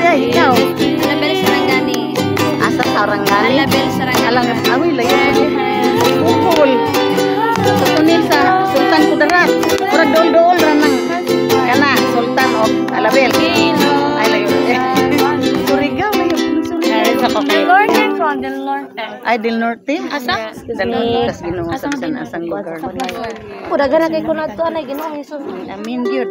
Ikaw. Alabel Sarangani. Asa Sarangani? Alabel Sarangani. Alang awi lagi. Bukol. Tutunil sa Sultan Kudarat. Pura dol-dol ranang. Kana Sultan of Alabel. Ay lagi. Surigao lagi. Del Norte from Del Norte. Ay Del Norte? Asa? Del Norte kas Ginoo sa asang lugar. Pura gana kay kuno to anay Ginoo Hesus. Amin gyud.